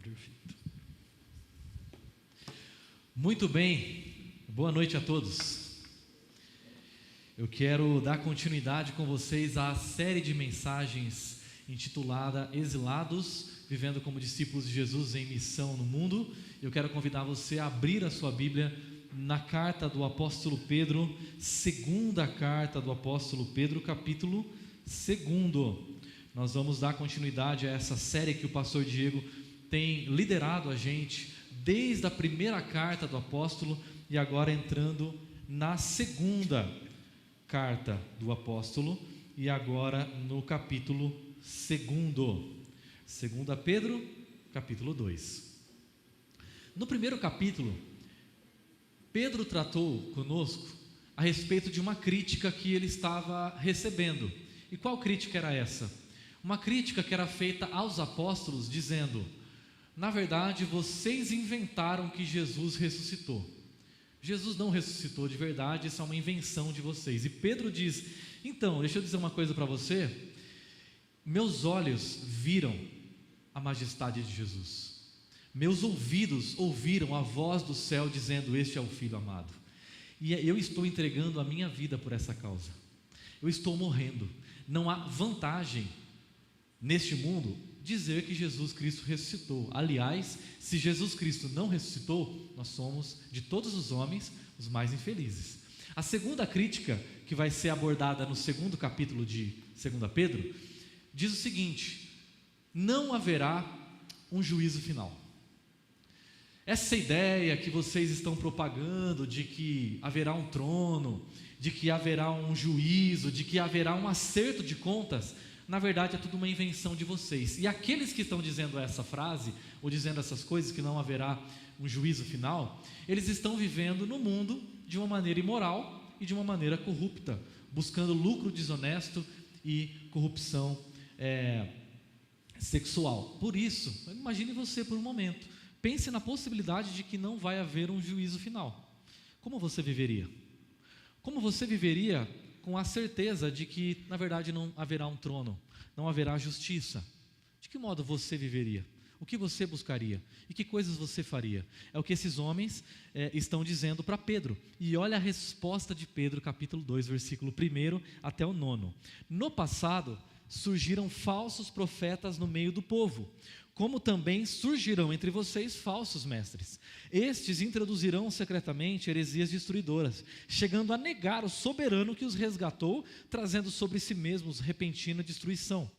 Perfeito. Muito bem, boa noite a todos. Eu quero dar continuidade com vocês à série de mensagens intitulada Exilados, vivendo como discípulos de Jesus em missão no mundo. Eu quero convidar você a abrir a sua Bíblia na carta do apóstolo Pedro, segunda carta do apóstolo Pedro, capítulo 2. Nós vamos dar continuidade a essa série que o pastor Diego tem liderado a gente desde a primeira carta do apóstolo e agora entrando na segunda carta do apóstolo e agora no capítulo 2. 2 Pedro, capítulo 2. No primeiro capítulo, Pedro tratou conosco a respeito de uma crítica que ele estava recebendo. E qual crítica era essa? Uma crítica que era feita aos apóstolos dizendo: na verdade, vocês inventaram que Jesus ressuscitou. Jesus não ressuscitou de verdade, isso é uma invenção de vocês. E Pedro diz: então, deixa eu dizer uma coisa para você. Meus olhos viram a majestade de Jesus. Meus ouvidos ouviram a voz do céu dizendo: este é o Filho amado. E eu estou entregando a minha vida por essa causa. Eu estou morrendo. Não há vantagem neste mundo dizer que Jesus Cristo ressuscitou. Aliás, se Jesus Cristo não ressuscitou, nós somos, de todos os homens, os mais infelizes. A segunda crítica, que vai ser abordada no segundo capítulo de 2 Pedro, diz o seguinte: não haverá um juízo final. Essa ideia que vocês estão propagando de que haverá um trono, de que haverá um juízo, de que haverá um acerto de contas, na verdade é tudo uma invenção de vocês. E aqueles que estão dizendo essa frase, ou dizendo essas coisas, que não haverá um juízo final, eles estão vivendo no mundo de uma maneira imoral e de uma maneira corrupta, buscando lucro desonesto e corrupção sexual. Por isso, imagine você por um momento, pense na possibilidade de que não vai haver um juízo final. Como você viveria? Como você viveria com a certeza de que, na verdade, não haverá um trono, não haverá justiça? De que modo você viveria? O que você buscaria? E que coisas você faria? É o que esses homens estão dizendo para Pedro. E olha a resposta de Pedro, capítulo 2, versículo 1 até o 9. No passado, surgiram falsos profetas no meio do povo, como também surgirão entre vocês falsos mestres. Estes introduzirão secretamente heresias destruidoras, chegando a negar o soberano que os resgatou, trazendo sobre si mesmos repentina destruição.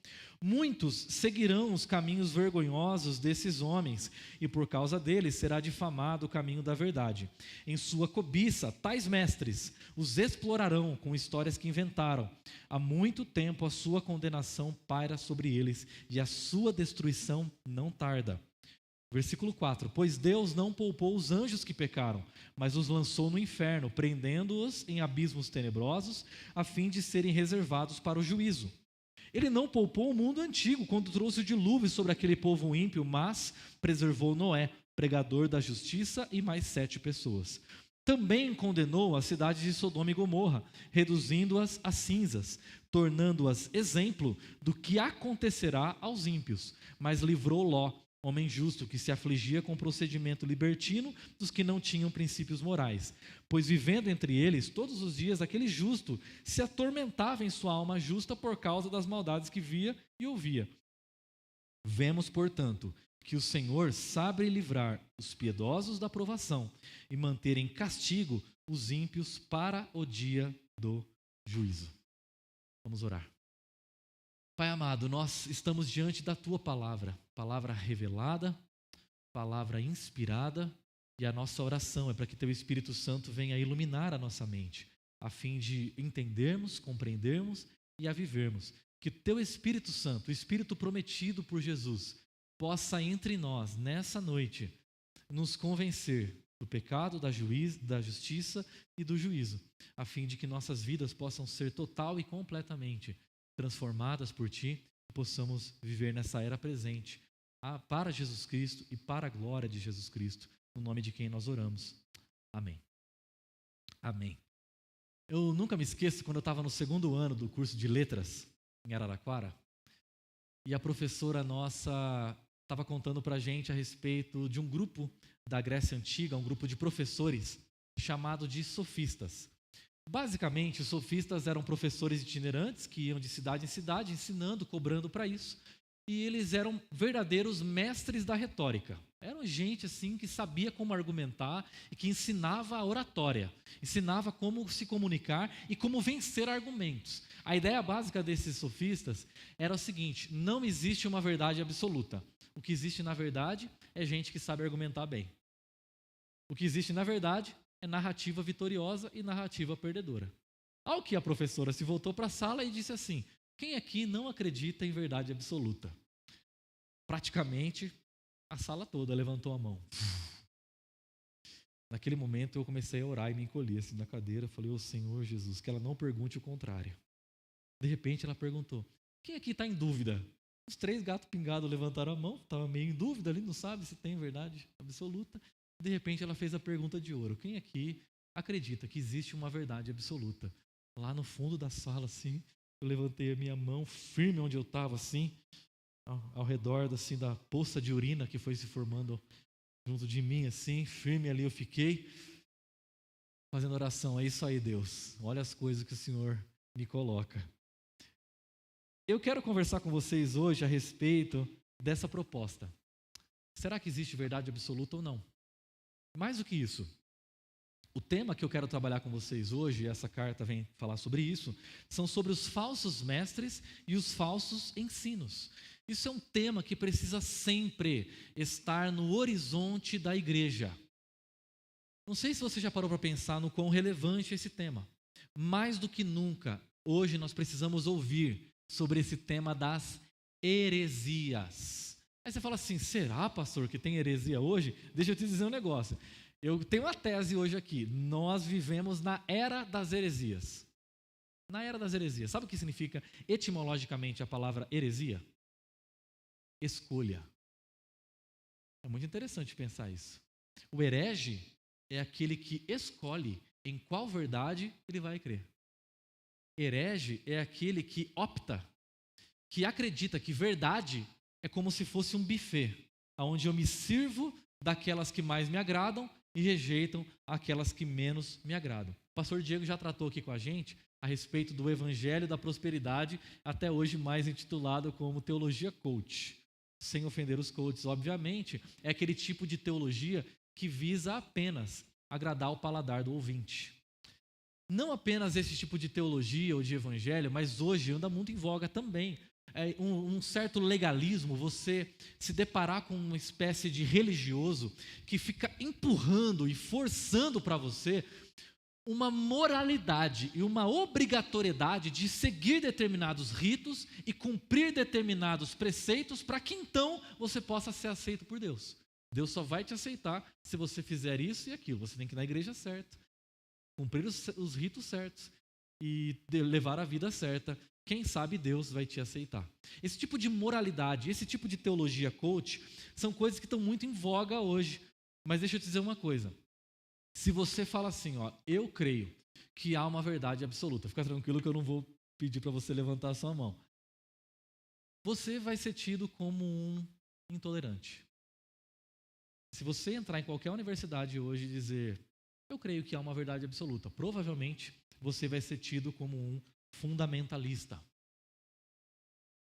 Muitos seguirão os caminhos vergonhosos desses homens, e por causa deles será difamado o caminho da verdade. Em sua cobiça, tais mestres os explorarão com histórias que inventaram. Há muito tempo a sua condenação paira sobre eles, e a sua destruição não tarda. Versículo 4: pois Deus não poupou os anjos que pecaram, mas os lançou no inferno, prendendo-os em abismos tenebrosos, a fim de serem reservados para o juízo. Ele não poupou o mundo antigo, quando trouxe o dilúvio sobre aquele povo ímpio, mas preservou Noé, pregador da justiça, e mais 7 pessoas. Também condenou a cidade de Sodoma e Gomorra, reduzindo-as a cinzas, tornando-as exemplo do que acontecerá aos ímpios, mas livrou Ló, homem justo, que se afligia com o procedimento libertino dos que não tinham princípios morais. Pois vivendo entre eles, todos os dias, aquele justo se atormentava em sua alma justa por causa das maldades que via e ouvia. Vemos, portanto, que o Senhor sabe livrar os piedosos da provação e manter em castigo os ímpios para o dia do juízo. Vamos orar. Pai amado, nós estamos diante da Tua palavra, palavra revelada, palavra inspirada, e a nossa oração é para que Teu Espírito Santo venha iluminar a nossa mente, a fim de entendermos, compreendermos e a vivermos. Que Teu Espírito Santo, o Espírito prometido por Jesus, possa entre nós, nessa noite, nos convencer do pecado, da justiça e do juízo, a fim de que nossas vidas possam ser total e completamente transformadas por Ti, e possamos viver nessa era presente, para Jesus Cristo e para a glória de Jesus Cristo, no nome de quem nós oramos. Amém. Amém. Eu nunca me esqueço quando eu estava no 2º ano do curso de letras, em Araraquara, e a professora nossa estava contando para a gente a respeito de um grupo da Grécia Antiga, um grupo de professores, chamado de sofistas. Basicamente, os sofistas eram professores itinerantes que iam de cidade em cidade, ensinando, cobrando para isso. E eles eram verdadeiros mestres da retórica. Eram gente assim que sabia como argumentar e que ensinava a oratória, ensinava como se comunicar e como vencer argumentos. A ideia básica desses sofistas era o seguinte: não existe uma verdade absoluta. O que existe na verdade é gente que sabe argumentar bem. O que existe na verdade é narrativa vitoriosa e narrativa perdedora. Ao que a professora se voltou para a sala e disse assim: quem aqui não acredita em verdade absoluta? Praticamente a sala toda levantou a mão. Naquele momento eu comecei a orar e me encolhi assim na cadeira. Falei: ô Senhor Jesus, que ela não pergunte o contrário. De repente ela perguntou: quem aqui está em dúvida? Os 3 gatos pingados levantaram a mão, estava meio em dúvida ali, não sabe se tem verdade absoluta. De repente ela fez a pergunta de ouro: quem aqui acredita que existe uma verdade absoluta? Lá no fundo da sala, assim, eu levantei a minha mão firme onde eu estava, assim, ao redor assim, da poça de urina que foi se formando junto de mim, assim, firme ali eu fiquei, fazendo oração. É isso aí, Deus, olha as coisas que o Senhor me coloca. Eu quero conversar com vocês hoje a respeito dessa proposta. Será que existe verdade absoluta ou não? Mais do que isso, o tema que eu quero trabalhar com vocês hoje, essa carta vem falar sobre isso, são sobre os falsos mestres e os falsos ensinos. Isso é um tema que precisa sempre estar no horizonte da igreja. Não sei se você já parou para pensar no quão relevante é esse tema. Mais do que nunca, hoje nós precisamos ouvir sobre esse tema das heresias. Aí você fala assim: será, pastor, que tem heresia hoje? Deixa eu te dizer um negócio. Eu tenho uma tese hoje aqui. Nós vivemos na era das heresias. Na era das heresias. Sabe o que significa etimologicamente a palavra heresia? Escolha. É muito interessante pensar isso. O herege é aquele que escolhe em qual verdade ele vai crer. Herege é aquele que opta, que acredita que verdade é como se fosse um buffet, onde eu me sirvo daquelas que mais me agradam e rejeitam aquelas que menos me agradam. O pastor Diego já tratou aqui com a gente a respeito do Evangelho da Prosperidade, até hoje mais intitulado como Teologia Coach. Sem ofender os coaches, obviamente, é aquele tipo de teologia que visa apenas agradar o paladar do ouvinte. Não apenas esse tipo de teologia ou de evangelho, mas hoje anda muito em voga também. Um certo legalismo, você se deparar com uma espécie de religioso que fica empurrando e forçando para você uma moralidade e uma obrigatoriedade de seguir determinados ritos e cumprir determinados preceitos para que então você possa ser aceito por Deus. Deus só vai te aceitar se você fizer isso e aquilo. Você tem que ir na igreja certa, cumprir os ritos certos e levar a vida certa. Quem sabe Deus vai te aceitar. Esse tipo de moralidade, esse tipo de teologia coach, são coisas que estão muito em voga hoje. Mas deixa eu te dizer uma coisa. Se você fala assim, eu creio que há uma verdade absoluta, fica tranquilo que eu não vou pedir para você levantar a sua mão. Você vai ser tido como um intolerante. Se você entrar em qualquer universidade hoje e dizer, eu creio que há uma verdade absoluta, provavelmente você vai ser tido como um fundamentalista.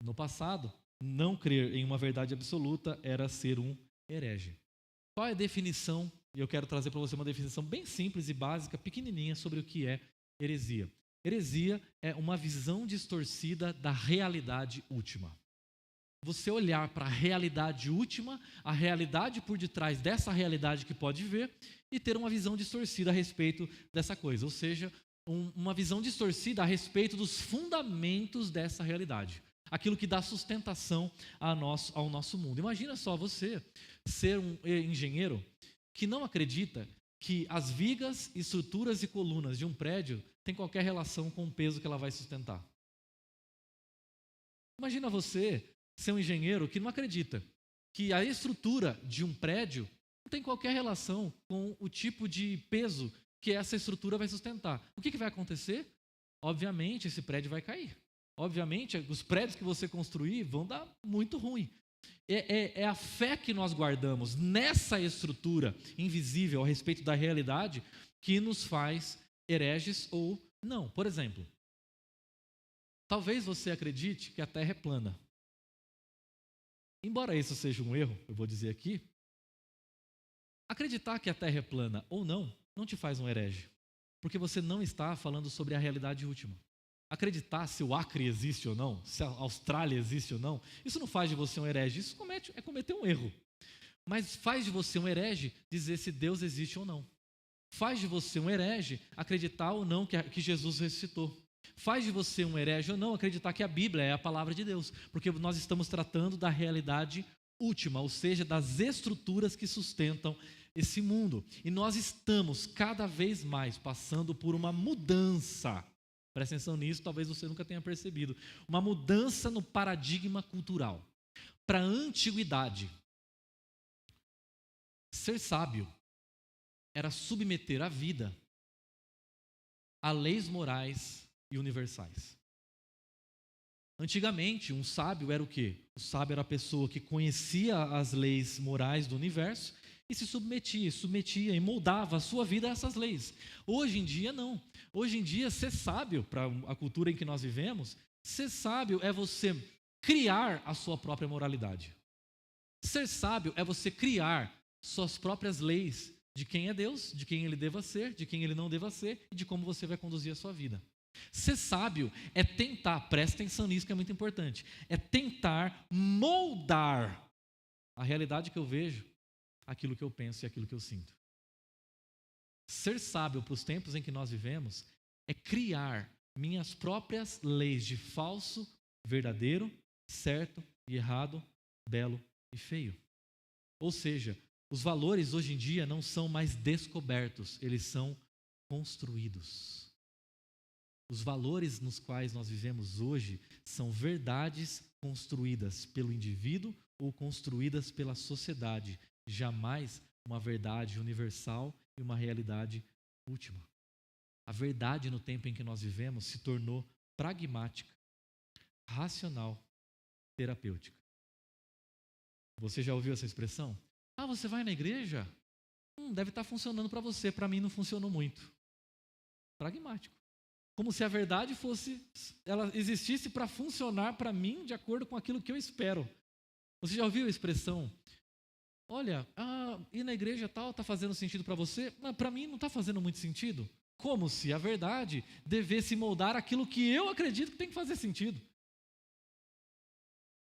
No passado, não crer em uma verdade absoluta era ser um herege. Qual é a definição? E eu quero trazer para você uma definição bem simples e básica, pequenininha, sobre o que é heresia. Heresia é uma visão distorcida da realidade última. Você olhar para a realidade última, a realidade por detrás dessa realidade que pode ver, e ter uma visão distorcida a respeito dessa coisa. Ou seja, uma visão distorcida a respeito dos fundamentos dessa realidade. Aquilo que dá sustentação ao nosso mundo. Imagina só você ser um engenheiro que não acredita que as vigas, estruturas e colunas de um prédio têm qualquer relação com o peso que ela vai sustentar. Imagina você ser um engenheiro que não acredita que a estrutura de um prédio não tem qualquer relação com o tipo de peso que essa estrutura vai sustentar. O que vai acontecer? Obviamente, esse prédio vai cair. Obviamente, os prédios que você construir vão dar muito ruim. É a fé que nós guardamos nessa estrutura invisível a respeito da realidade que nos faz hereges ou não. Por exemplo, talvez você acredite que a Terra é plana. Embora isso seja um erro, eu vou dizer aqui, acreditar que a Terra é plana ou não te faz um herege, porque você não está falando sobre a realidade última. Acreditar se o Acre existe ou não, se a Austrália existe ou não, isso não faz de você um herege, isso é cometer um erro. Mas faz de você um herege dizer se Deus existe ou não. Faz de você um herege acreditar ou não que Jesus ressuscitou. Faz de você um herege ou não acreditar que a Bíblia é a palavra de Deus, porque nós estamos tratando da realidade última, ou seja, das estruturas que sustentam esse mundo. E nós estamos cada vez mais passando por uma mudança. Presta atenção nisso, talvez você nunca tenha percebido. Uma mudança no paradigma cultural. Para a antiguidade, ser sábio era submeter a vida a leis morais e universais. Antigamente, um sábio era o quê? O sábio era a pessoa que conhecia as leis morais do universo e se submetia e moldava a sua vida a essas leis. Hoje em dia, não. Hoje em dia, ser sábio, para a cultura em que nós vivemos, ser sábio é você criar a sua própria moralidade. Ser sábio é você criar suas próprias leis de quem é Deus, de quem ele deva ser, de quem ele não deva ser e de como você vai conduzir a sua vida. Ser sábio é tentar, presta atenção nisso que é muito importante, é tentar moldar a realidade que eu vejo, aquilo que eu penso e aquilo que eu sinto. Ser sábio para os tempos em que nós vivemos é criar minhas próprias leis de falso, verdadeiro, certo e errado, belo e feio. Ou seja, os valores hoje em dia não são mais descobertos, eles são construídos. Os valores nos quais nós vivemos hoje são verdades construídas pelo indivíduo ou construídas pela sociedade, jamais uma verdade universal e uma realidade última. A verdade no tempo em que nós vivemos se tornou pragmática, racional, terapêutica. Você já ouviu essa expressão? Ah, você vai na igreja? Deve estar funcionando para você, para mim não funcionou muito. Pragmático. Como se a verdade ela existisse para funcionar para mim de acordo com aquilo que eu espero. Você já ouviu a expressão? Olha, ir na igreja tal está fazendo sentido para você, mas para mim não está fazendo muito sentido. Como se a verdade devesse moldar aquilo que eu acredito que tem que fazer sentido.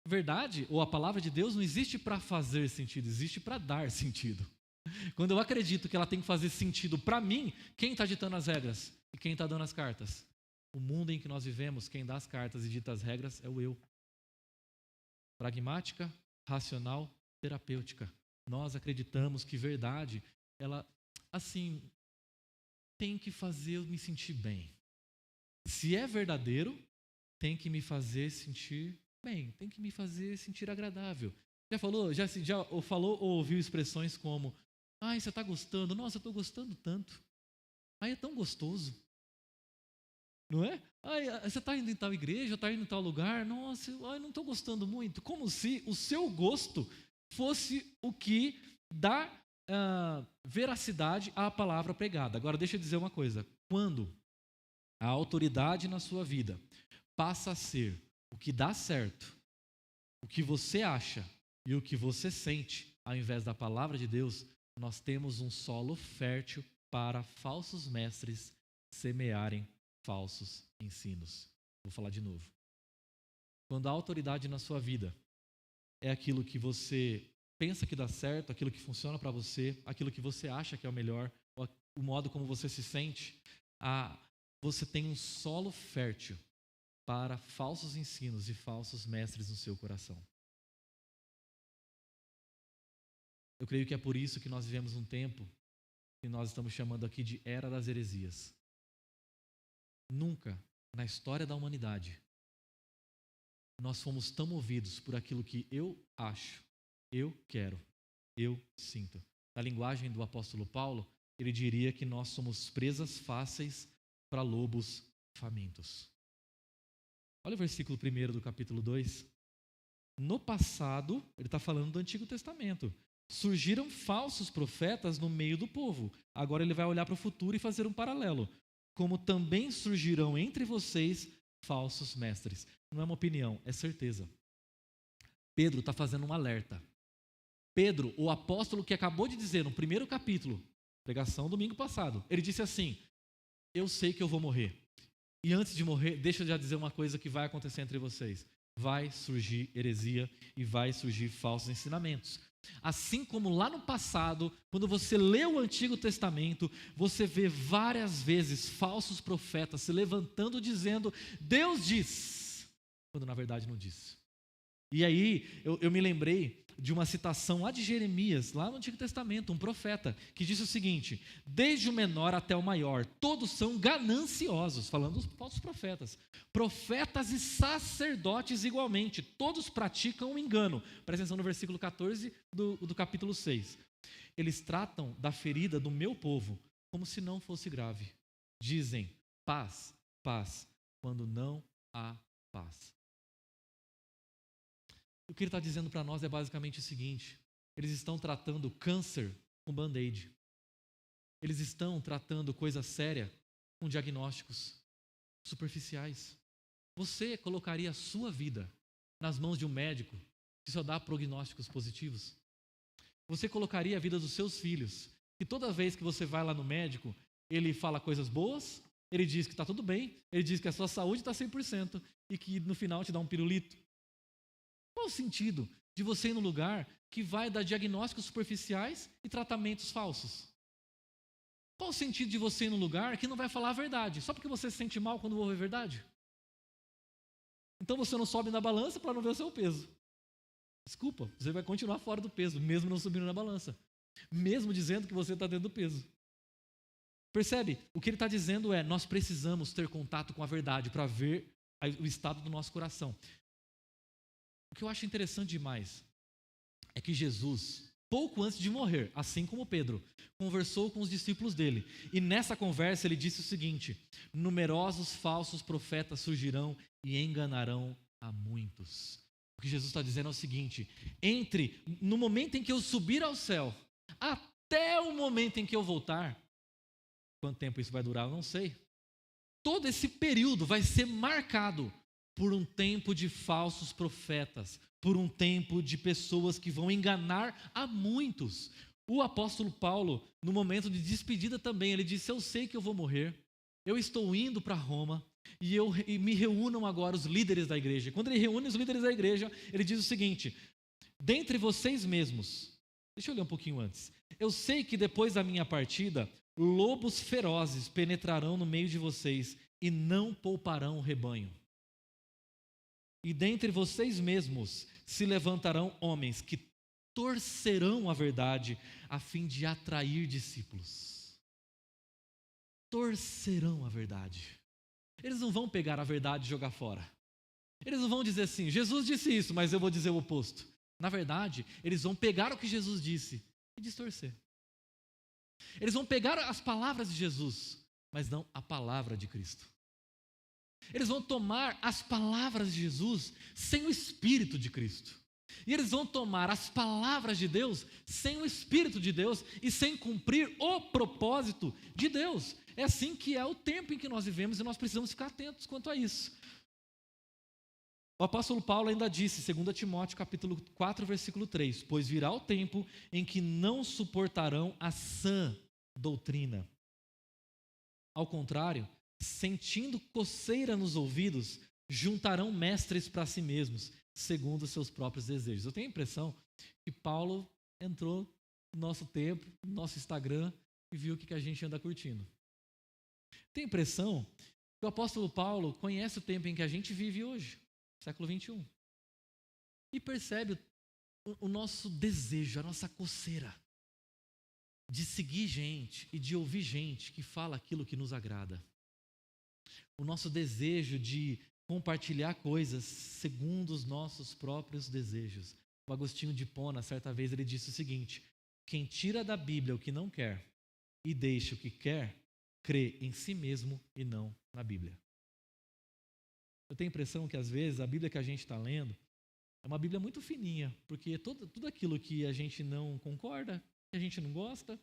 Verdade, ou a palavra de Deus, não existe para fazer sentido, existe para dar sentido. Quando eu acredito que ela tem que fazer sentido para mim, quem está ditando as regras? E quem está dando as cartas? O mundo em que nós vivemos, quem dá as cartas e dita as regras é o eu. Pragmática, racional, terapêutica. Nós acreditamos que verdade, ela, assim, tem que fazer eu me sentir bem. Se é verdadeiro, tem que me fazer sentir bem, tem que me fazer sentir agradável. Já falou ou ouviu expressões como: ai, você está gostando? Nossa, eu estou gostando tanto. Ai, é tão gostoso. Não é? Ai, você está indo em tal igreja, está indo em tal lugar? Nossa, eu não estou gostando muito. Como se o seu gosto fosse o que dá veracidade à palavra pregada. Agora, deixa eu dizer uma coisa. Quando a autoridade na sua vida passa a ser o que dá certo, o que você acha e o que você sente, ao invés da palavra de Deus, nós temos um solo fértil para falsos mestres semearem falsos ensinos. Vou falar de novo. Quando a autoridade na sua vida é aquilo que você pensa que dá certo, aquilo que funciona para você, aquilo que você acha que é o melhor, o modo como você se sente, você tem um solo fértil para falsos ensinos e falsos mestres no seu coração. Eu creio que é por isso que nós vivemos um tempo que nós estamos chamando aqui de Era das Heresias. Nunca na história da humanidade nós fomos tão movidos por aquilo que eu acho, eu quero, eu sinto. Na linguagem do apóstolo Paulo, ele diria que nós somos presas fáceis para lobos famintos. Olha o versículo 1 do capítulo 2. No passado, ele está falando do Antigo Testamento, surgiram falsos profetas no meio do povo. Agora ele vai olhar para o futuro e fazer um paralelo. Como também surgirão entre vocês falsos mestres. Não é uma opinião, é certeza. Pedro está fazendo um alerta. Pedro, o apóstolo que acabou de dizer no primeiro capítulo, pregação domingo passado, ele disse assim: eu sei que eu vou morrer. E antes de morrer, deixa eu já dizer uma coisa que vai acontecer entre vocês. Vai surgir heresia e vai surgir falsos ensinamentos. Assim como lá no passado, quando você lê o Antigo Testamento, você vê várias vezes falsos profetas se levantando dizendo: Deus diz, quando na verdade não disse. E aí eu me lembrei de uma citação lá de Jeremias, lá no Antigo Testamento, um profeta, que disse o seguinte: desde o menor até o maior, todos são gananciosos, falando dos falsos profetas. Profetas e sacerdotes igualmente, todos praticam o engano. Presta atenção no versículo 14 do capítulo 6. Eles tratam da ferida do meu povo como se não fosse grave. Dizem paz, paz, quando não há paz. O que ele está dizendo para nós é basicamente o seguinte: eles estão tratando câncer com band-aid. Eles estão tratando coisa séria com diagnósticos superficiais. Você colocaria a sua vida nas mãos de um médico que só dá prognósticos positivos? Você colocaria a vida dos seus filhos, que toda vez que você vai lá no médico, ele fala coisas boas, ele diz que está tudo bem, ele diz que a sua saúde está 100% e que no final te dá um pirulito? Qual o sentido de você ir num lugar que vai dar diagnósticos superficiais e tratamentos falsos? Qual o sentido de você ir num lugar que não vai falar a verdade, só porque você se sente mal quando ouve a verdade? Então você não sobe na balança para não ver o seu peso. Desculpa, você vai continuar fora do peso, mesmo não subindo na balança. Mesmo dizendo que você está dentro do peso. Percebe? O que ele está dizendo é: nós precisamos ter contato com a verdade para ver o estado do nosso coração. O que eu acho interessante demais é que Jesus, pouco antes de morrer, assim como Pedro, conversou com os discípulos dele. E nessa conversa ele disse o seguinte: numerosos falsos profetas surgirão e enganarão a muitos. O que Jesus está dizendo é o seguinte: no momento em que eu subir ao céu, até o momento em que eu voltar, quanto tempo isso vai durar, eu não sei. Todo esse período vai ser marcado por um tempo de falsos profetas, por um tempo de pessoas que vão enganar a muitos. O apóstolo Paulo, no momento de despedida também, ele disse: eu sei que eu vou morrer, eu estou indo para Roma, e me reúnam agora os líderes da igreja. Quando ele reúne os líderes da igreja, ele diz o seguinte: dentre vocês mesmos, deixa eu ler um pouquinho antes, eu sei que depois da minha partida, lobos ferozes penetrarão no meio de vocês e não pouparão o rebanho. E dentre vocês mesmos se levantarão homens que torcerão a verdade a fim de atrair discípulos. Torcerão a verdade. Eles não vão pegar a verdade e jogar fora. Eles não vão dizer assim: Jesus disse isso, mas eu vou dizer o oposto. Na verdade, eles vão pegar o que Jesus disse e distorcer. Eles vão pegar as palavras de Jesus, mas não a palavra de Cristo. Eles vão tomar as palavras de Jesus sem o Espírito de Cristo. E eles vão tomar as palavras de Deus sem o Espírito de Deus e sem cumprir o propósito de Deus. É assim que é o tempo em que nós vivemos e nós precisamos ficar atentos quanto a isso. O apóstolo Paulo ainda disse, 2 Timóteo capítulo 4, versículo 3, pois virá o tempo em que não suportarão a sã doutrina. Ao contrário, sentindo coceira nos ouvidos, juntarão mestres para si mesmos, segundo seus próprios desejos. Eu tenho a impressão que Paulo entrou no nosso tempo, no nosso Instagram, e viu o que a gente anda curtindo. Tenho a impressão que o apóstolo Paulo conhece o tempo em que a gente vive hoje, século 21, e percebe o nosso desejo, a nossa coceira de seguir gente e de ouvir gente que fala aquilo que nos agrada. O nosso desejo de compartilhar coisas segundo os nossos próprios desejos. O Agostinho de Hipona, certa vez, ele disse o seguinte: quem tira da Bíblia o que não quer e deixa o que quer, crê em si mesmo e não na Bíblia. Eu tenho a impressão que às vezes a Bíblia que a gente está lendo É uma Bíblia muito fininha, porque tudo aquilo que a gente não concorda, que a gente não gosta,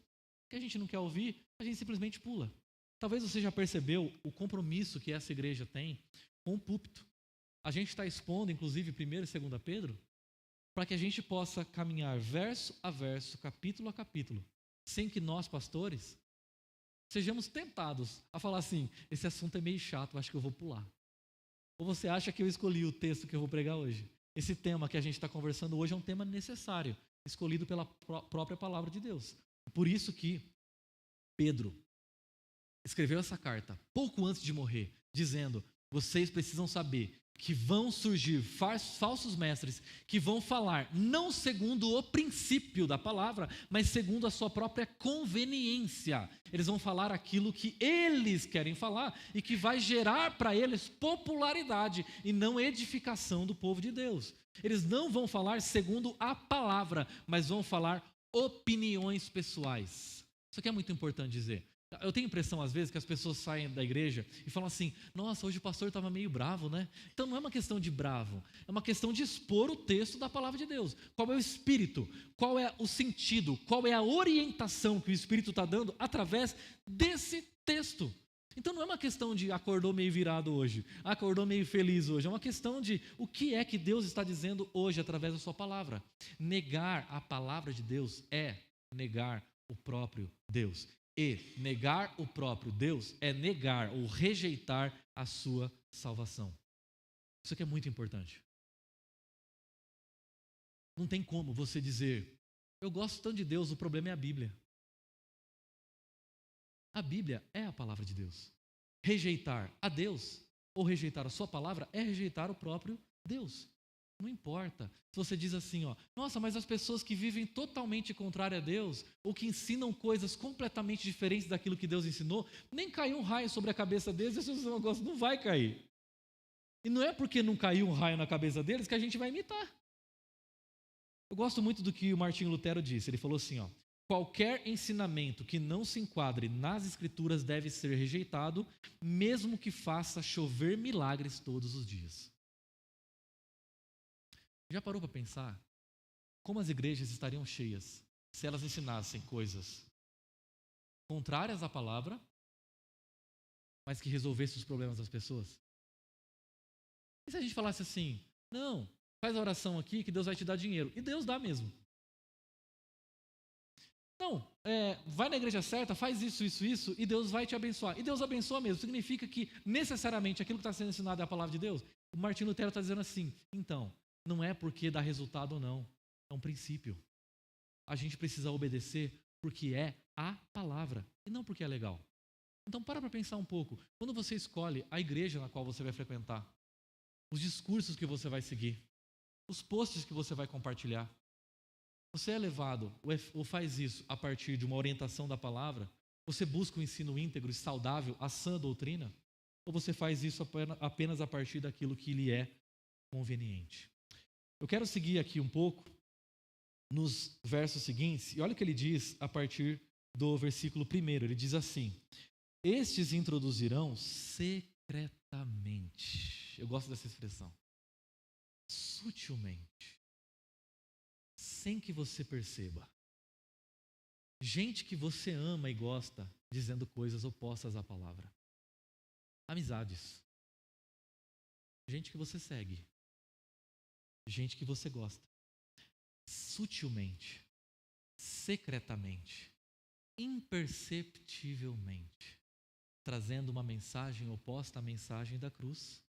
que a gente não quer ouvir, a gente simplesmente pula. Talvez você já percebeu o compromisso que essa igreja tem com o púlpito. A gente está expondo, inclusive, 1º e 2 Pedro, para que a gente possa caminhar verso a verso, capítulo a capítulo, sem que nós, pastores, sejamos tentados a falar assim, esse assunto é meio chato, acho que eu vou pular. Ou você acha que eu escolhi o texto que eu vou pregar hoje? Esse tema que a gente está conversando hoje é um tema necessário, escolhido pela própria palavra de Deus. Por isso que Pedro escreveu essa carta pouco antes de morrer, dizendo, vocês precisam saber que vão surgir falsos mestres que vão falar não segundo o princípio da palavra, mas segundo a sua própria conveniência. Eles vão falar aquilo que eles querem falar e que vai gerar para eles popularidade e não edificação do povo de Deus. Eles não vão falar segundo a palavra, mas vão falar opiniões pessoais. Isso aqui é muito importante dizer. Eu tenho a impressão, às vezes, que as pessoas saem da igreja e falam assim, nossa, hoje o pastor estava meio bravo, né? Então não é uma questão de bravo, é uma questão de expor o texto da palavra de Deus. Qual é o espírito? Qual é o sentido? Qual é a orientação que o Espírito está dando através desse texto? Então não é uma questão de acordou meio virado hoje, acordou meio feliz hoje, é uma questão de o que é que Deus está dizendo hoje através da sua palavra. Negar a palavra de Deus é negar o próprio Deus. E negar o próprio Deus é negar ou rejeitar a sua salvação. Isso aqui é muito importante. Não tem como você dizer, eu gosto tanto de Deus, o problema é a Bíblia. A Bíblia é a palavra de Deus. Rejeitar a Deus ou rejeitar a sua palavra é rejeitar o próprio Deus. Não importa se você diz assim, nossa, mas as pessoas que vivem totalmente contrário a Deus ou que ensinam coisas completamente diferentes daquilo que Deus ensinou, nem caiu um raio sobre a cabeça deles, esse negócio não vai cair. E não é porque não caiu um raio na cabeça deles que a gente vai imitar. Eu gosto muito do que o Martinho Lutero disse, ele falou assim, qualquer ensinamento que não se enquadre nas Escrituras deve ser rejeitado, mesmo que faça chover milagres todos os dias. Já parou para pensar como as igrejas estariam cheias se elas ensinassem coisas contrárias à palavra, mas que resolvessem os problemas das pessoas? E se a gente falasse assim, não, faz a oração aqui que Deus vai te dar dinheiro. E Deus dá mesmo. Não, vai na igreja certa, faz isso, e Deus vai te abençoar. E Deus abençoa mesmo. Significa que necessariamente aquilo que está sendo ensinado é a palavra de Deus? O Martinho Lutero está dizendo assim, então, não é porque dá resultado ou não, é um princípio. A gente precisa obedecer porque é a palavra e não porque é legal. Então para pensar um pouco. Quando você escolhe a igreja na qual você vai frequentar, os discursos que você vai seguir, os posts que você vai compartilhar, você é levado ou faz isso a partir de uma orientação da palavra? Você busca um ensino íntegro e saudável, a sã doutrina? Ou você faz isso apenas a partir daquilo que lhe é conveniente? Eu quero seguir aqui um pouco nos versos seguintes, e olha o que ele diz a partir do versículo 1. Ele diz assim, estes introduzirão secretamente. Eu gosto dessa expressão. Sutilmente. Sem que você perceba. Gente que você ama e gosta, dizendo coisas opostas à palavra. Amizades. Gente que você segue. Gente que você gosta. Sutilmente, secretamente, imperceptivelmente, trazendo uma mensagem oposta à mensagem da cruz.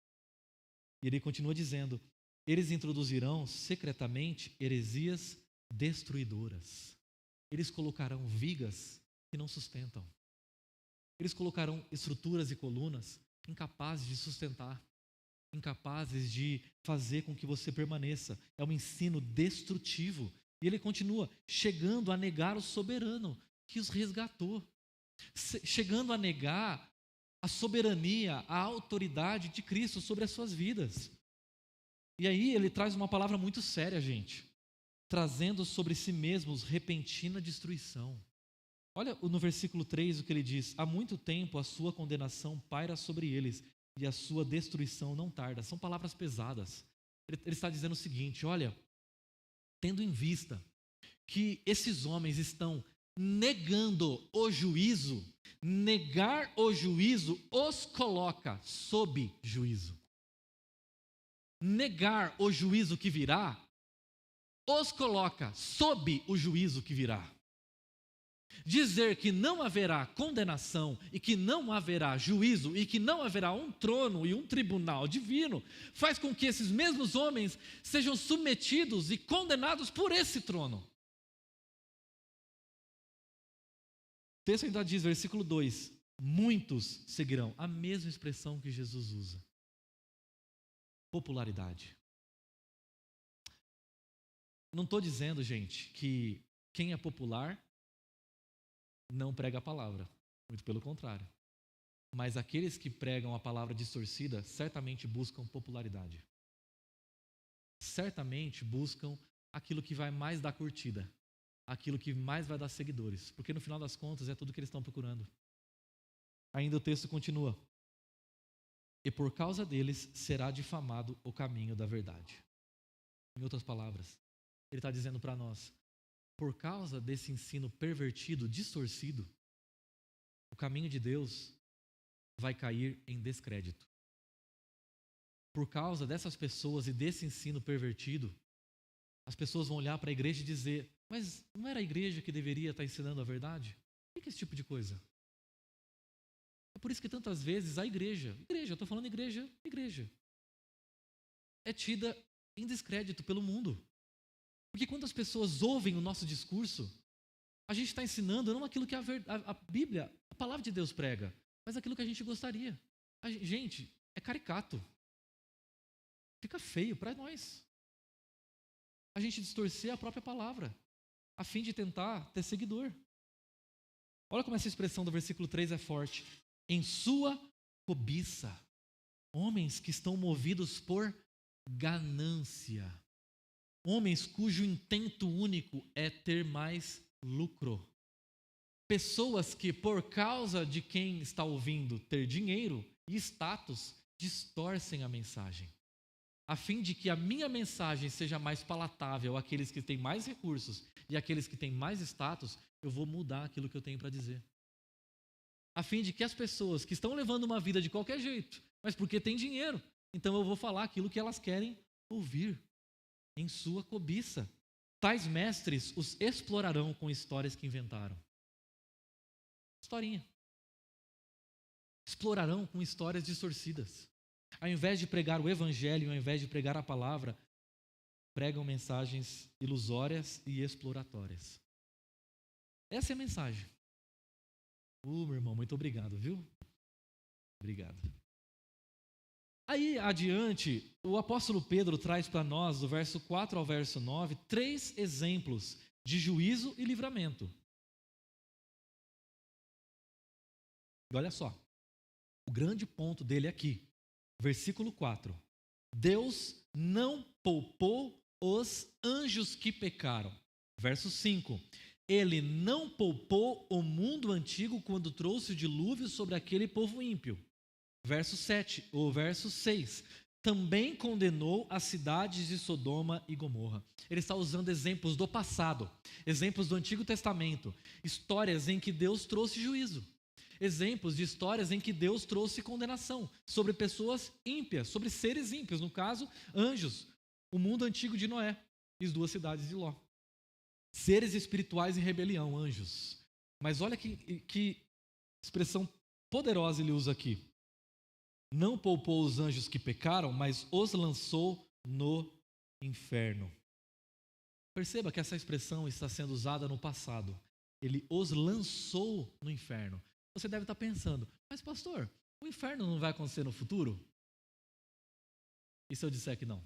E ele continua dizendo, eles introduzirão secretamente heresias destruidoras. Eles colocarão vigas que não sustentam. Eles colocarão estruturas e colunas incapazes de sustentar, incapazes de fazer com que você permaneça. É um ensino destrutivo. E ele continua, chegando a negar o soberano que os resgatou. Chegando a negar a soberania, a autoridade de Cristo sobre as suas vidas. E aí ele traz uma palavra muito séria, gente. Trazendo sobre si mesmos repentina destruição. Olha no versículo 3 o que ele diz. Há muito tempo a sua condenação paira sobre eles e a sua destruição não tarda. São palavras pesadas. Ele está dizendo o seguinte: olha, tendo em vista que esses homens estão negando o juízo, negar o juízo os coloca sob juízo. Negar o juízo que virá os coloca sob o juízo que virá. Dizer que não haverá condenação e que não haverá juízo e que não haverá um trono e um tribunal divino faz com que esses mesmos homens sejam submetidos e condenados por esse trono. O texto ainda diz, versículo 2: muitos seguirão. A mesma expressão que Jesus usa. Popularidade. Não estou dizendo, gente, que quem é popular não prega a palavra. Muito pelo contrário. Mas aqueles que pregam a palavra distorcida certamente buscam popularidade. Certamente buscam aquilo que vai mais dar curtida. Aquilo que mais vai dar seguidores. Porque no final das contas é tudo que eles estão procurando. Ainda o texto continua. E por causa deles será difamado o caminho da verdade. Em outras palavras, ele está dizendo para nós, por causa desse ensino pervertido, distorcido, o caminho de Deus vai cair em descrédito. Por causa dessas pessoas e desse ensino pervertido, as pessoas vão olhar para a igreja e dizer, mas não era a igreja que deveria estar ensinando a verdade? O que é esse tipo de coisa? É por isso que tantas vezes a igreja, eu estou falando igreja, é tida em descrédito pelo mundo. Porque quando as pessoas ouvem o nosso discurso, a gente está ensinando não aquilo que a Bíblia, a palavra de Deus prega, mas aquilo que a gente gostaria. Gente, é caricato. Fica feio para nós. A gente distorcer a própria palavra, a fim de tentar ter seguidor. Olha como essa expressão do versículo 3 é forte. Em sua cobiça, homens que estão movidos por ganância. Homens cujo intento único é ter mais lucro. Pessoas que, por causa de quem está ouvindo ter dinheiro e status, distorcem a mensagem. A fim de que a minha mensagem seja mais palatável àqueles que têm mais recursos e àqueles que têm mais status, eu vou mudar aquilo que eu tenho para dizer. A fim de que as pessoas que estão levando uma vida de qualquer jeito, mas porque têm dinheiro, então eu vou falar aquilo que elas querem ouvir. Em sua cobiça. Tais mestres os explorarão com histórias que inventaram. Historinha. Explorarão com histórias distorcidas. Ao invés de pregar o evangelho, ao invés de pregar a palavra, pregam mensagens ilusórias e exploratórias. Essa é a mensagem. Meu irmão, muito obrigado, viu? Obrigado. Aí adiante, o apóstolo Pedro traz para nós, do verso 4 ao verso 9, 3 exemplos de juízo e livramento. E olha só, o grande ponto dele aqui, versículo 4. Deus não poupou os anjos que pecaram. Verso 5. Ele não poupou o mundo antigo quando trouxe o dilúvio sobre aquele povo ímpio. Verso 7, ou verso 6, também condenou as cidades de Sodoma e Gomorra. Ele está usando exemplos do passado, exemplos do Antigo Testamento, histórias em que Deus trouxe juízo, exemplos de histórias em que Deus trouxe condenação sobre pessoas ímpias, sobre seres ímpios, no caso, anjos, o mundo antigo de Noé e as 2 cidades de Ló. Seres espirituais em rebelião, anjos. Mas olha que expressão poderosa ele usa aqui. Não poupou os anjos que pecaram, mas os lançou no inferno. Perceba que essa expressão está sendo usada no passado. Ele os lançou no inferno. Você deve estar pensando, mas pastor, o inferno não vai acontecer no futuro? E se eu disser que não?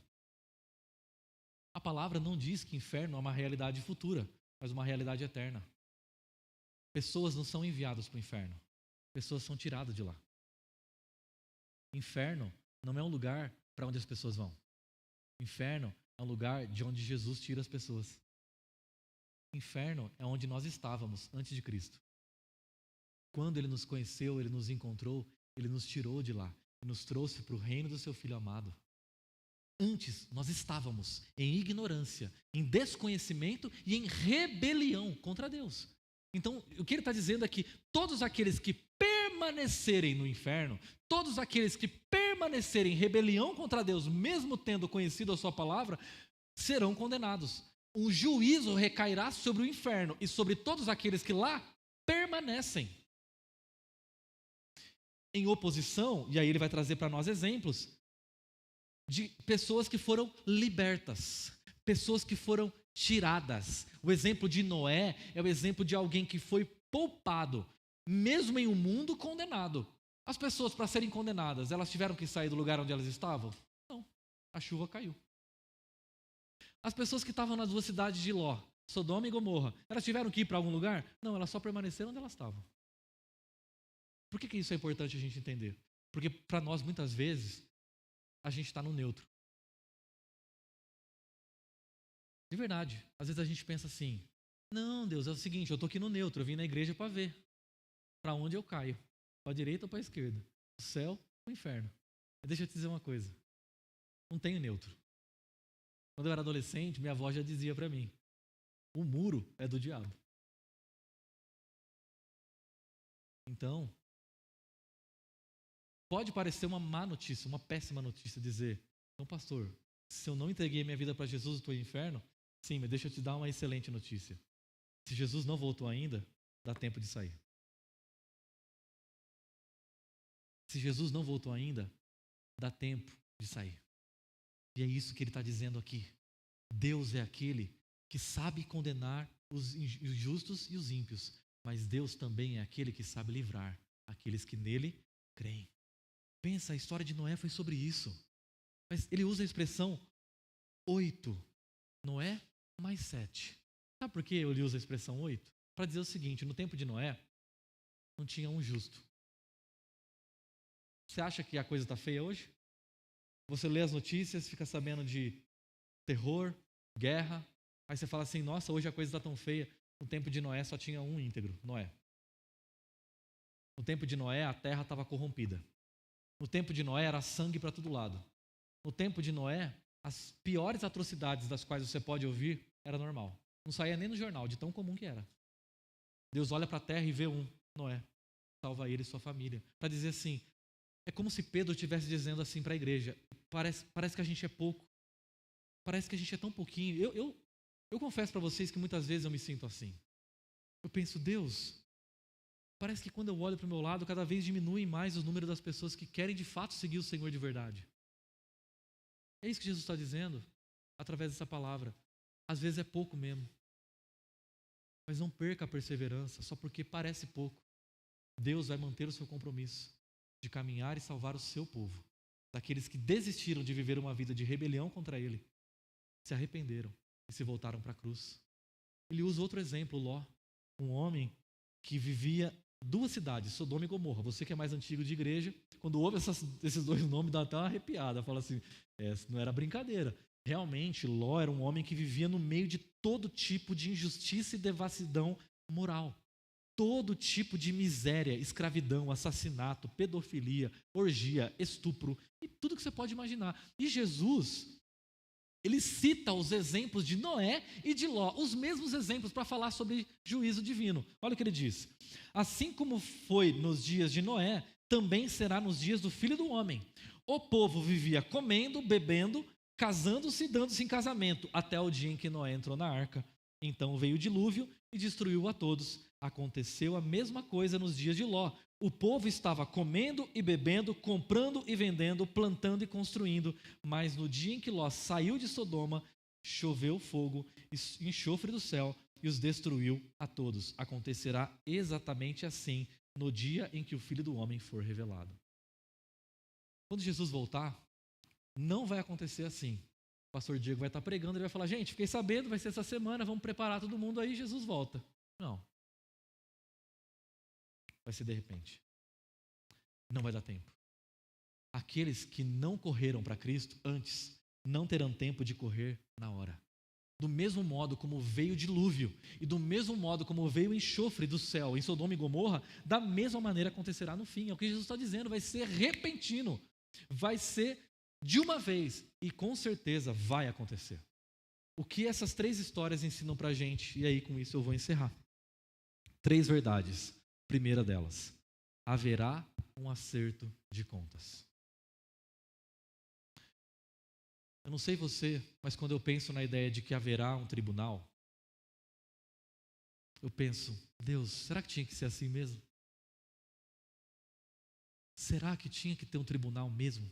A palavra não diz que inferno é uma realidade futura, mas uma realidade eterna. Pessoas não são enviadas para o inferno. Pessoas são tiradas de lá. Inferno não é um lugar para onde as pessoas vão. Inferno é um lugar de onde Jesus tira as pessoas. Inferno é onde nós estávamos antes de Cristo. Quando Ele nos conheceu, Ele nos encontrou, Ele nos tirou de lá e nos trouxe para o reino do seu Filho amado. Antes, nós estávamos em ignorância, em desconhecimento e em rebelião contra Deus. Então, o que ele está dizendo é que todos aqueles que permanecerem no inferno, todos aqueles que permanecerem em rebelião contra Deus, mesmo tendo conhecido a sua palavra, serão condenados. Um juízo recairá sobre o inferno e sobre todos aqueles que lá permanecem. Em oposição, e aí ele vai trazer para nós exemplos, de pessoas que foram libertas, pessoas que foram tiradas. O exemplo de Noé é o exemplo de alguém que foi poupado, mesmo em um mundo condenado. As pessoas, para serem condenadas, elas tiveram que sair do lugar onde elas estavam? Não, a chuva caiu. As pessoas que estavam nas duas cidades de Ló, Sodoma e Gomorra, elas tiveram que ir para algum lugar? Não, elas só permaneceram onde elas estavam. Por que isso é importante a gente entender? Porque para nós, muitas vezes, a gente está no neutro. De verdade. Às vezes a gente pensa assim, não, Deus, é o seguinte, eu estou aqui no neutro, eu vim na igreja para ver para onde eu caio, para a direita ou para a esquerda, o céu ou o inferno. Deixa eu te dizer uma coisa, não tenho neutro. Quando eu era adolescente, minha avó já dizia para mim, o muro é do diabo. Então, pode parecer uma má notícia, uma péssima notícia dizer, então pastor, se eu não entreguei minha vida para Jesus, eu estou no inferno? Sim, mas deixa eu te dar uma excelente notícia. Se Jesus não voltou ainda, dá tempo de sair. Se Jesus não voltou ainda, dá tempo de sair. E é isso que ele está dizendo aqui. Deus é aquele que sabe condenar os justos e os ímpios, mas Deus também é aquele que sabe livrar aqueles que nele creem. Pensa, a história de Noé foi sobre isso. Mas ele usa a expressão 8. Noé mais 7. Sabe por que ele usa a expressão 8? Para dizer o seguinte, no tempo de Noé, não tinha um justo. Você acha que a coisa está feia hoje? Você lê as notícias, fica sabendo de terror, guerra, aí você fala assim, nossa, hoje a coisa está tão feia. No tempo de Noé só tinha um íntegro, Noé. No tempo de Noé a terra estava corrompida. No tempo de Noé era sangue para todo lado. No tempo de Noé, as piores atrocidades das quais você pode ouvir era normal. Não saía nem no jornal, de tão comum que era. Deus olha para a terra e vê Noé, salva ele e sua família. Para dizer assim, é como se Pedro estivesse dizendo assim para a igreja, parece que a gente é pouco, parece que a gente é tão pouquinho. Eu confesso para vocês que muitas vezes eu me sinto assim. Eu penso, Deus, parece que quando eu olho para o meu lado, cada vez diminui mais o número das pessoas que querem de fato seguir o Senhor de verdade. É isso que Jesus está dizendo através dessa palavra. Às vezes é pouco mesmo. Mas não perca a perseverança só porque parece pouco. Deus vai manter o seu compromisso de caminhar e salvar o seu povo. Daqueles que desistiram de viver uma vida de rebelião contra Ele, se arrependeram e se voltaram para a cruz. Ele usa outro exemplo, Ló, um homem que vivia duas cidades, Sodoma e Gomorra. Você que é mais antigo de igreja, quando ouve esses dois nomes, dá até uma arrepiada. Fala assim, não era brincadeira. Realmente, Ló era um homem que vivia no meio de todo tipo de injustiça e devassidão moral. Todo tipo de miséria, escravidão, assassinato, pedofilia, orgia, estupro e tudo que você pode imaginar. E Jesus, ele cita os exemplos de Noé e de Ló, os mesmos exemplos para falar sobre juízo divino. Olha o que ele diz. Assim como foi nos dias de Noé, também será nos dias do Filho do Homem. O povo vivia comendo, bebendo, casando-se e dando-se em casamento, até o dia em que Noé entrou na arca. Então veio o dilúvio e destruiu a todos. Aconteceu a mesma coisa nos dias de Ló. O povo estava comendo e bebendo, comprando e vendendo, plantando e construindo. Mas no dia em que Ló saiu de Sodoma, choveu fogo e enxofre do céu e os destruiu a todos. Acontecerá exatamente assim no dia em que o Filho do Homem for revelado. Quando Jesus voltar, não vai acontecer assim. O pastor Diego vai estar pregando, ele vai falar, gente, fiquei sabendo, vai ser essa semana, vamos preparar todo mundo aí, Jesus volta. Não. Vai ser de repente. Não vai dar tempo. Aqueles que não correram para Cristo antes, não terão tempo de correr na hora. Do mesmo modo como veio o dilúvio, e do mesmo modo como veio o enxofre do céu em Sodoma e Gomorra, da mesma maneira acontecerá no fim. É o que Jesus está dizendo, vai ser repentino. Vai ser de uma vez, e com certeza vai acontecer. O que essas 3 histórias ensinam para a gente, e aí com isso eu vou encerrar. 3 verdades. Primeira delas, haverá um acerto de contas. Eu não sei você, mas quando eu penso na ideia de que haverá um tribunal, eu penso, Deus, será que tinha que ser assim mesmo? Será que tinha que ter um tribunal mesmo?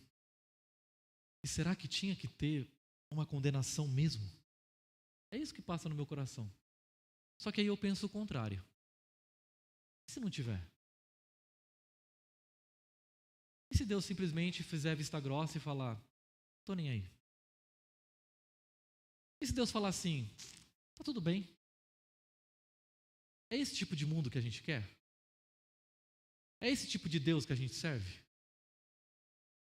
E será que tinha que ter uma condenação mesmo? É isso que passa no meu coração. Só que aí eu penso o contrário. E se não tiver? E se Deus simplesmente fizer vista grossa e falar, tô nem aí? E se Deus falar assim, tá tudo bem? É esse tipo de mundo que a gente quer? É esse tipo de Deus que a gente serve?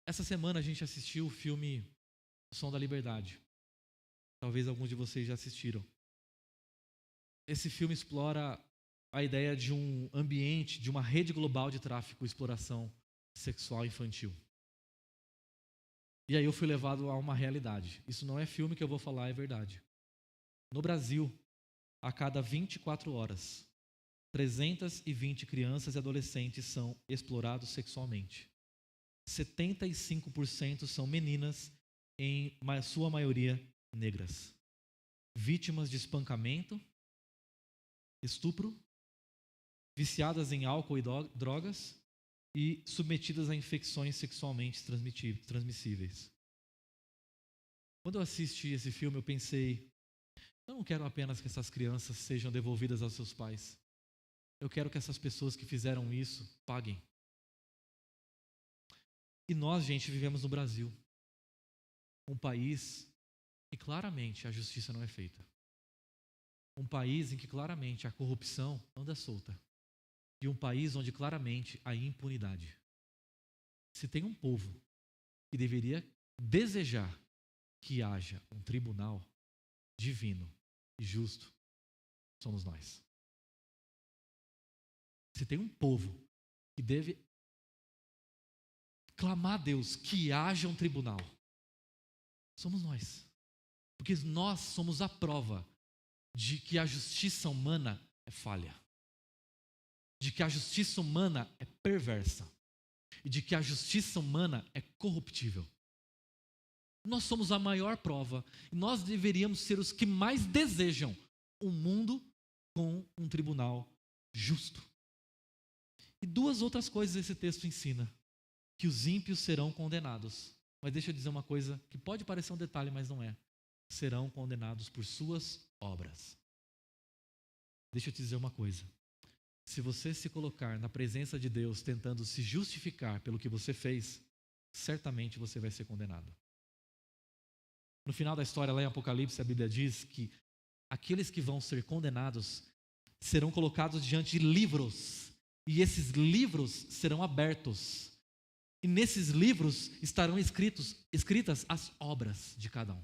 Essa semana a gente assistiu o filme O Som da Liberdade. Talvez alguns de vocês já assistiram. Esse filme explora a ideia de um ambiente, de uma rede global de tráfico e exploração sexual infantil. E aí eu fui levado a uma realidade. Isso não é filme que eu vou falar, é verdade. No Brasil, a cada 24 horas, 320 crianças e adolescentes são explorados sexualmente. 75% são meninas, em sua maioria negras. Vítimas de espancamento, estupro, viciadas em álcool e drogas e submetidas a infecções sexualmente transmissíveis. Quando eu assisti esse filme, eu pensei, eu não quero apenas que essas crianças sejam devolvidas aos seus pais. Eu quero que essas pessoas que fizeram isso paguem. E nós, gente, vivemos no Brasil, um país que claramente a justiça não é feita. Um país em que claramente a corrupção anda solta. E um país onde claramente há impunidade. Se tem um povo que deveria desejar que haja um tribunal divino e justo, somos nós. Se tem um povo que deve clamar a Deus que haja um tribunal, somos nós. Porque nós somos a prova de que a justiça humana é falha. De que a justiça humana é perversa. E de que a justiça humana é corruptível. Nós somos a maior prova. E nós deveríamos ser os que mais desejam um mundo com um tribunal justo. E 2 outras coisas esse texto ensina. Que os ímpios serão condenados. Mas deixa eu dizer uma coisa que pode parecer um detalhe, mas não é. Serão condenados por suas obras. Deixa eu te dizer uma coisa. Se você se colocar na presença de Deus tentando se justificar pelo que você fez, certamente você vai ser condenado. No final da história, lá em Apocalipse, a Bíblia diz que aqueles que vão ser condenados serão colocados diante de livros, e esses livros serão abertos. E nesses livros estarão escritas as obras de cada um.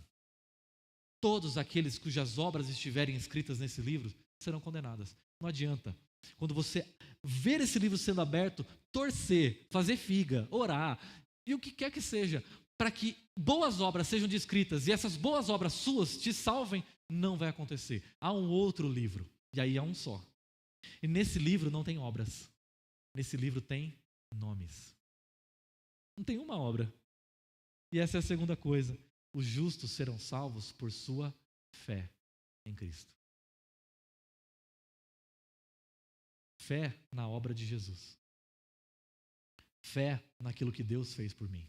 Todos aqueles cujas obras estiverem escritas nesse livro serão condenadas. Não adianta. Quando você ver esse livro sendo aberto, torcer, fazer figa, orar, e o que quer que seja, para que boas obras sejam descritas e essas boas obras suas te salvem, não vai acontecer. Há um outro livro, e aí há um só. E nesse livro não tem obras. Nesse livro tem nomes. Não tem uma obra. E essa é a segunda coisa. Os justos serão salvos por sua fé em Cristo. Fé na obra de Jesus. Fé naquilo que Deus fez por mim.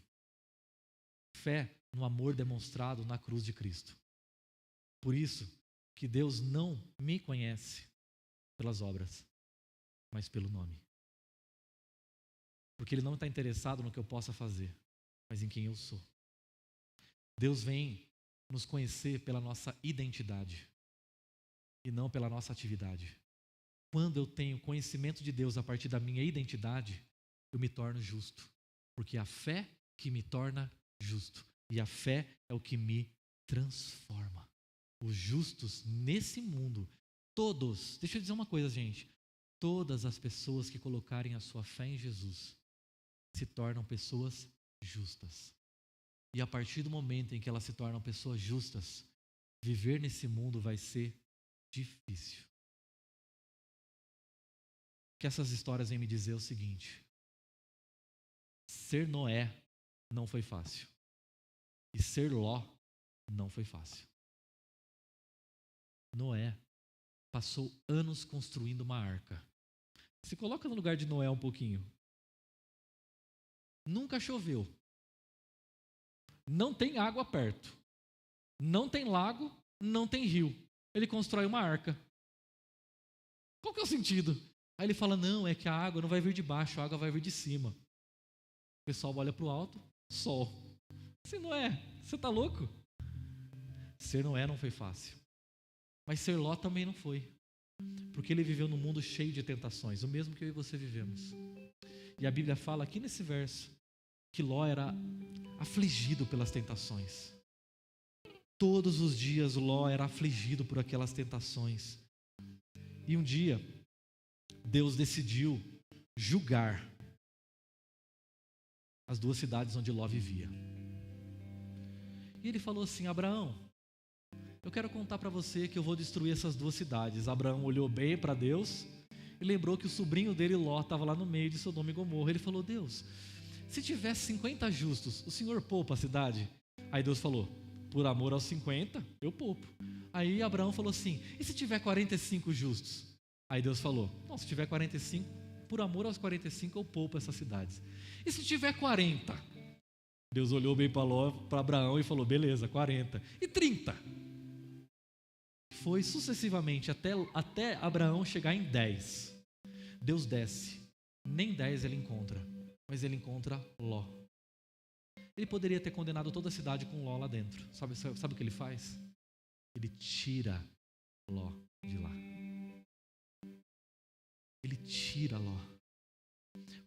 Fé no amor demonstrado na cruz de Cristo. Por isso que Deus não me conhece pelas obras, mas pelo nome. Porque Ele não está interessado no que eu possa fazer, mas em quem eu sou. Deus vem nos conhecer pela nossa identidade e não pela nossa atividade. Quando eu tenho conhecimento de Deus a partir da minha identidade, eu me torno justo. Porque é a fé que me torna justo. E a fé é o que me transforma. Os justos nesse mundo, todos, deixa eu dizer uma coisa, gente. Todas as pessoas que colocarem a sua fé em Jesus se tornam pessoas justas. E a partir do momento em que elas se tornam pessoas justas, viver nesse mundo vai ser difícil. O que essas histórias vêm me dizer é o seguinte: ser Noé não foi fácil. E ser Ló não foi fácil. Noé passou anos construindo uma arca. Se coloca no lugar de Noé um pouquinho. Nunca choveu. Não tem água perto. Não tem lago, não tem rio. Ele constrói uma arca. Qual que é o sentido? Aí ele fala, não, é que a água não vai vir de baixo, a água vai vir de cima. O pessoal olha para o alto, sol. Assim, Noé, você está louco? Ser Noé não foi fácil. Mas ser Ló também não foi. Porque ele viveu num mundo cheio de tentações, o mesmo que eu e você vivemos. E a Bíblia fala aqui nesse verso que Ló era afligido pelas tentações. Todos os dias Ló era afligido por aquelas tentações. E um dia, Deus decidiu julgar as duas cidades onde Ló vivia. E ele falou assim, Abraão, eu quero contar para você que eu vou destruir essas duas cidades. Abraão olhou bem para Deus e lembrou que o sobrinho dele, Ló, estava lá no meio de Sodoma e Gomorra. Ele falou, Deus, se tivesse 50 justos, o Senhor poupa a cidade? Aí Deus falou, por amor aos 50, eu poupo. Aí Abraão falou assim, e se tiver 45 justos? Aí Deus falou, não, se tiver 45, por amor aos 45 eu poupo essas cidades. E se tiver 40? Deus olhou bem para Abraão e falou, beleza, 40. E 30? Foi sucessivamente até Abraão chegar em 10. Deus desce, nem 10 ele encontra, mas ele encontra Ló. Ele poderia ter condenado toda a cidade com Ló lá dentro. Sabe o que ele faz? Ele tira Ló de lá. Ele tira Ló.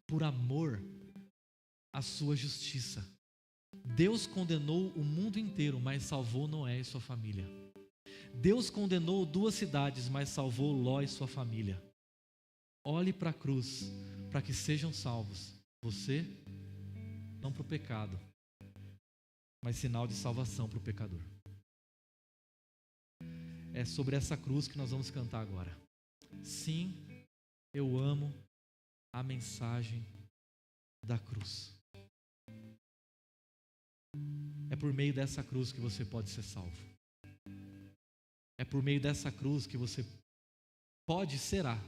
Por amor à sua justiça. Deus condenou o mundo inteiro, mas salvou Noé e sua família. Deus condenou 2 cidades, mas salvou Ló e sua família. Olhe para a cruz, para que sejam salvos. Você, não para o pecado, mas sinal de salvação para o pecador. É sobre essa cruz que nós vamos cantar agora. Sim, eu amo a mensagem da cruz. É por meio dessa cruz que você pode ser salvo. É por meio dessa cruz que você será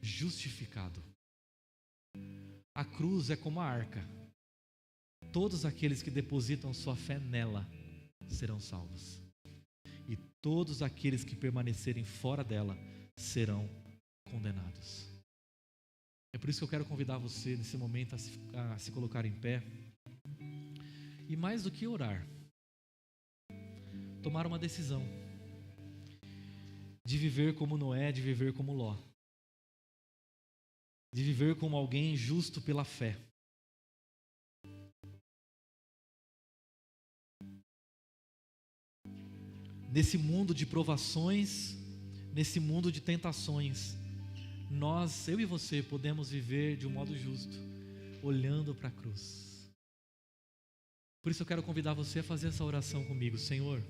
justificado. A cruz é como a arca. Todos aqueles que depositam sua fé nela serão salvos. E todos aqueles que permanecerem fora dela serão condenados. É por isso que eu quero convidar você nesse momento a se colocar em pé. E mais do que orar, tomar uma decisão de viver como Noé, de viver como Ló, de viver como alguém justo pela fé. Nesse mundo de provações, nesse mundo de tentações, eu e você podemos viver de um modo justo, olhando para a cruz. Por isso eu quero convidar você a fazer essa oração comigo. Senhor,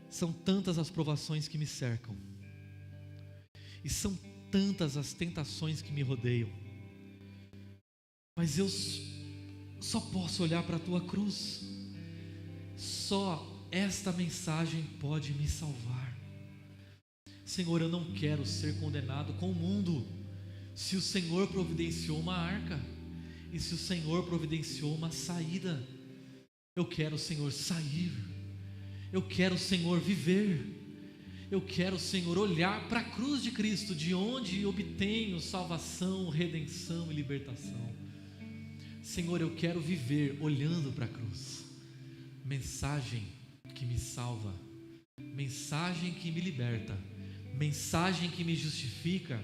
são tantas as provações que me cercam, e são tantas as tentações que me rodeiam, mas eu só posso olhar para a tua cruz. Só esta mensagem pode me salvar. Senhor, eu não quero ser condenado com o mundo. Se o Senhor providenciou uma arca, e se o Senhor providenciou uma saída, eu quero, Senhor, sair. Eu quero, Senhor, viver. Eu quero, Senhor, olhar para a cruz de Cristo, de onde obtenho salvação, redenção e libertação. Senhor, eu quero viver olhando para a cruz. Mensagem que me salva, mensagem que me liberta, mensagem que me justifica,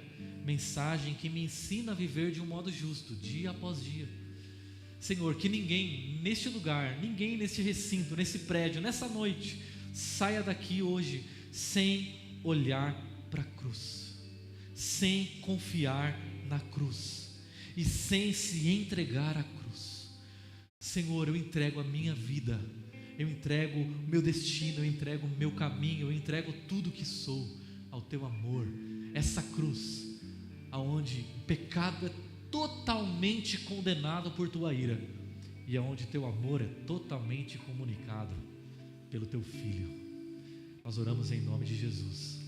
mensagem que me ensina a viver de um modo justo, dia após dia. Senhor, que ninguém neste lugar, ninguém neste recinto, nesse prédio, nessa noite, saia daqui hoje sem olhar para a cruz, sem confiar na cruz e sem se entregar à cruz. Senhor, eu entrego a minha vida, eu entrego o meu destino, eu entrego o meu caminho, eu entrego tudo que sou ao teu amor, essa cruz, aonde o pecado é totalmente condenado por tua ira, e aonde teu amor é totalmente comunicado pelo teu Filho. Nós oramos em nome de Jesus.